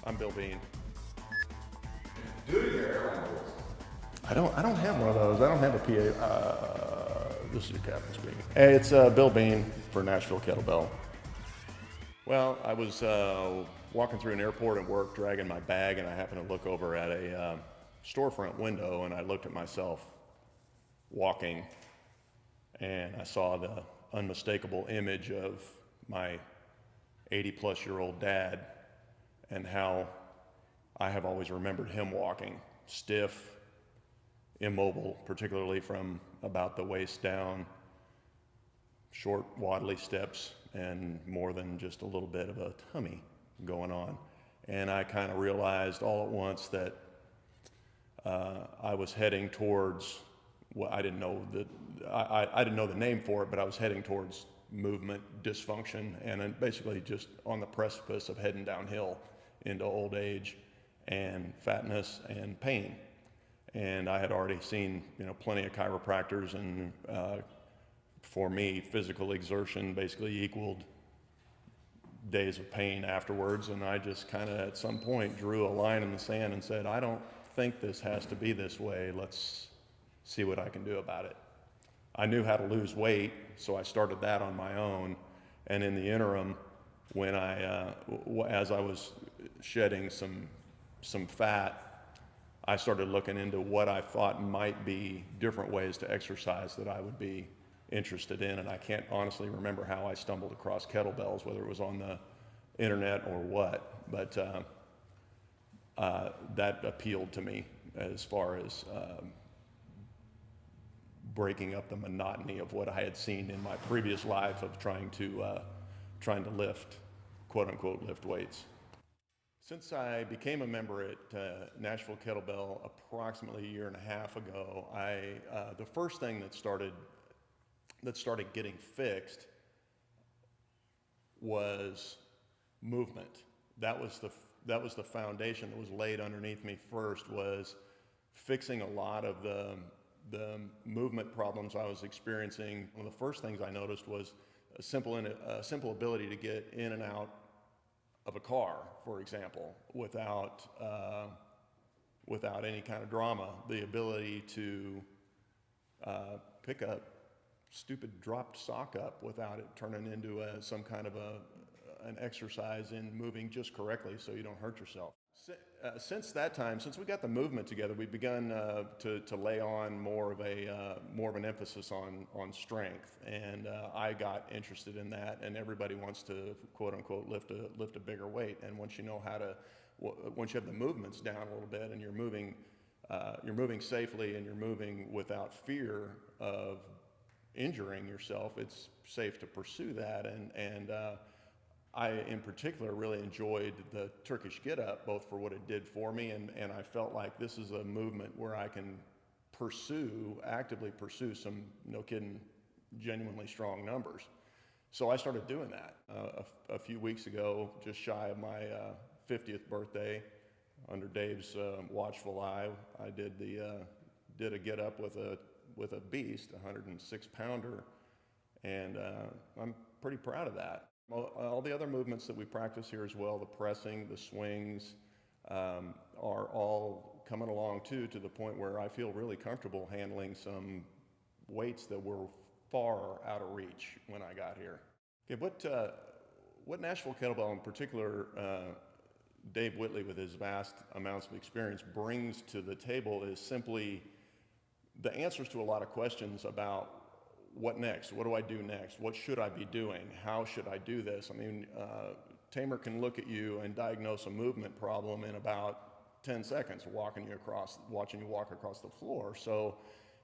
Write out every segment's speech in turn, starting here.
I'm Bill Bean. Do it in your airline voice. I don't have one of those. I don't have a PA. This is your captain speaking. Hey, it's Bill Bean for Nashville Kettlebell. Well, I was walking through an airport at work, dragging my bag, and I happened to look over at a storefront window, and I looked at myself walking, and I saw the unmistakable image of my 80-plus-year-old dad, and how I have always remembered him walking, stiff, immobile, particularly from about the waist down, short, waddly steps, and more than just a little bit of a tummy going on. And I kind of realized all at once that I was heading towards what I didn't know I didn't know the name for it, but I was heading towards movement dysfunction, and then basically just on the precipice of heading downhill into old age and fatness and pain. And I had already seen, plenty of chiropractors, and for me, physical exertion basically equaled days of pain afterwards. And I just kind of, at some point, drew a line in the sand and said, I don't think this has to be this way. Let's see what I can do about it. I knew how to lose weight, so I started that on my own. And in the interim, when as I was shedding some fat, I started looking into what I thought might be different ways to exercise that I would be interested in. And I can't honestly remember how I stumbled across kettlebells, whether it was on the internet or what, but that appealed to me as far as breaking up the monotony of what I had seen in my previous life of trying to lift, quote unquote, lift weights. Since I became a member at Nashville Kettlebell approximately a year and a half ago, the first thing that started getting fixed was movement. That was the foundation that was laid underneath me first, was fixing a lot of the movement problems I was experiencing. One of the first things I noticed was a simple ability to get in and out of a car, for example, without any kind of drama. The ability to pick a stupid dropped sock up without it turning into some kind of an exercise in moving just correctly so you don't hurt yourself. Since that time, since we got the movement together, we've begun to lay on more of an emphasis on strength, and I got interested in that. And everybody wants to, quote unquote, lift a bigger weight. And once you have the movements down a little bit, and you're moving safely, and you're moving without fear of injuring yourself, it's safe to pursue that. And I, in particular, really enjoyed the Turkish get-up, both for what it did for me, and I felt like this is a movement where I can actively pursue some, no kidding, genuinely strong numbers. So I started doing that. A few weeks ago, just shy of my 50th birthday, under Dave's watchful eye, I did a get-up with a beast, a 106-pounder, and I'm pretty proud of that. All the other movements that we practice here as well, the pressing, the swings, are all coming along too, to the point where I feel really comfortable handling some weights that were far out of reach when I got here. Okay, what Nashville Kettlebell in particular, Dave Whitley, with his vast amounts of experience, brings to the table is simply the answers to a lot of questions about what next? What do I do next? What should I be doing? How should I do this? I mean, Tamer can look at you and diagnose a movement problem in about 10 seconds, watching you walk across the floor. So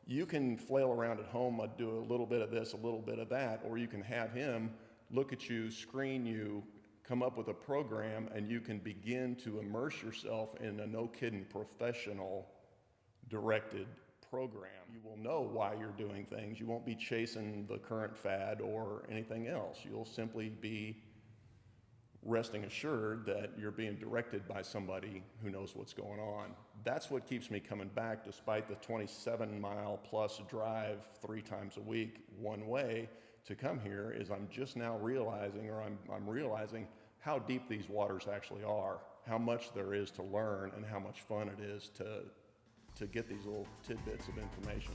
you can flail around at home, do a little bit of this, a little bit of that, or you can have him look at you, screen you, come up with a program, and you can begin to immerse yourself in a no-kidding professional directed program. You will know why you're doing things. You won't be chasing the current fad or anything else. You'll simply be resting assured that you're being directed by somebody who knows what's going on. That's what keeps me coming back, despite the 27-mile plus drive 3 times a week one way to come here, is I'm just now realizing, I'm realizing how deep these waters actually are, how much there is to learn, and how much fun it is to get these little tidbits of information.